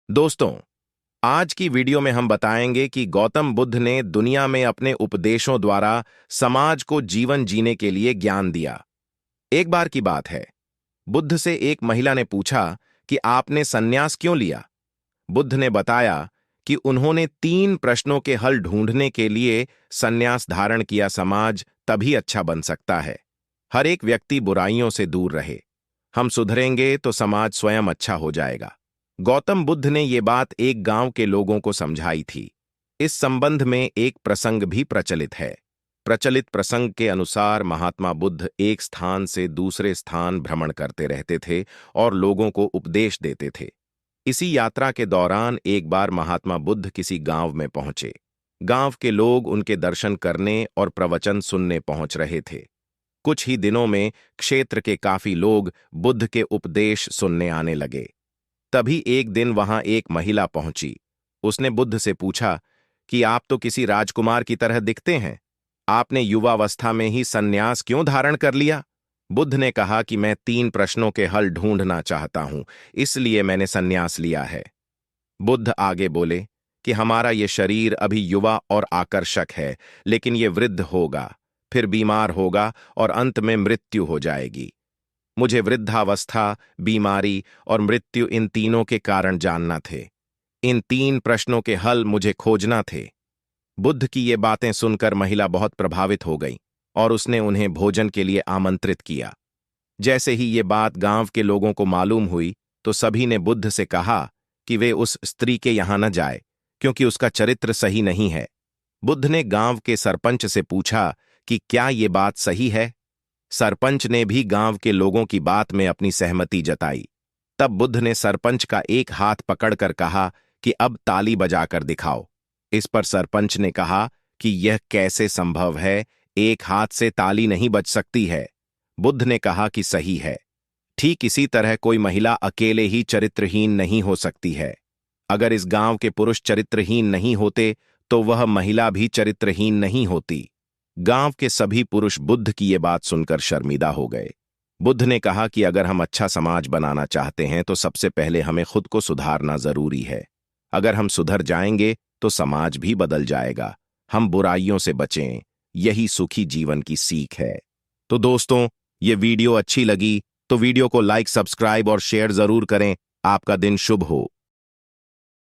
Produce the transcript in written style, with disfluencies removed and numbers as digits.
दोस्तों, आज की वीडियो में हम बताएंगे कि गौतम बुद्ध ने दुनिया में अपने उपदेशों द्वारा समाज को जीवन जीने के लिए ज्ञान दिया। एक बार की बात है, बुद्ध से एक महिला ने पूछा कि आपने संन्यास क्यों लिया। बुद्ध ने बताया कि उन्होंने 3 प्रश्नों के हल ढूंढने के लिए संन्यास धारण किया। समाज तभी अच्छा बन सकता है। हर एक व्यक्ति बुराइयों से दूर रहे। हम सुधरेंगे तो समाज स्वयं अच्छा हो जाएगा। गौतम बुद्ध ने ये बात एक गांव के लोगों को समझाई थी। इस संबंध में एक प्रसंग भी प्रचलित है। प्रचलित प्रसंग के अनुसार महात्मा बुद्ध एक स्थान से दूसरे स्थान भ्रमण करते रहते थे और लोगों को उपदेश देते थे। इसी यात्रा के दौरान एक बार महात्मा बुद्ध किसी गांव में पहुंचे। गांव के लोग उनके दर्शन करने और प्रवचन सुनने पहुंच रहे थे। कुछ ही दिनों में क्षेत्र के काफी लोग बुद्ध के उपदेश सुनने आने लगे। तभी एक दिन वहां एक महिला पहुंची। उसने बुद्ध से पूछा कि आप तो किसी राजकुमार की तरह दिखते हैं। आपने युवावस्था में ही संन्यास क्यों धारण कर लिया? बुद्ध ने कहा कि मैं 3 प्रश्नों के हल ढूंढना चाहता हूं, इसलिए मैंने संन्यास लिया है। बुद्ध आगे बोले कि हमारा ये शरीर अभी युवा और आकर्षक है, लेकिन ये वृद्ध होगा, फिर बीमार होगा और अंत में मृत्यु हो जाएगी। मुझे वृद्धावस्था, बीमारी और मृत्यु इन तीनों के कारण जानना थे। इन 3 प्रश्नों के हल मुझे खोजना थे। बुद्ध की ये बातें सुनकर महिला बहुत प्रभावित हो गई और उसने उन्हें भोजन के लिए आमंत्रित किया। जैसे ही ये बात गांव के लोगों को मालूम हुई तो सभी ने बुद्ध से कहा कि वे उस स्त्री के यहां न जाए, क्योंकि उसका चरित्र सही नहीं है। बुद्ध ने गांव के सरपंच से पूछा कि क्या ये बात सही है। सरपंच ने भी गांव के लोगों की बात में अपनी सहमति जताई। तब बुद्ध ने सरपंच का एक हाथ पकड़कर कहा कि अब ताली बजाकर दिखाओ। इस पर सरपंच ने कहा कि यह कैसे संभव है, एक हाथ से ताली नहीं बज सकती है। बुद्ध ने कहा कि सही है। ठीक इसी तरह कोई महिला अकेले ही चरित्रहीन नहीं हो सकती है। अगर इस गांव के पुरुष चरित्रहीन नहीं होते तो वह महिला भी चरित्रहीन नहीं होती। गांव के सभी पुरुष बुद्ध की ये बात सुनकर शर्मिंदा हो गए। बुद्ध ने कहा कि अगर हम अच्छा समाज बनाना चाहते हैं तो सबसे पहले हमें खुद को सुधारना जरूरी है। अगर हम सुधर जाएंगे तो समाज भी बदल जाएगा। हम बुराइयों से बचें, यही सुखी जीवन की सीख है। तो दोस्तों, ये वीडियो अच्छी लगी तो वीडियो को लाइक, सब्सक्राइब और शेयर जरूर करें। आपका दिन शुभ हो।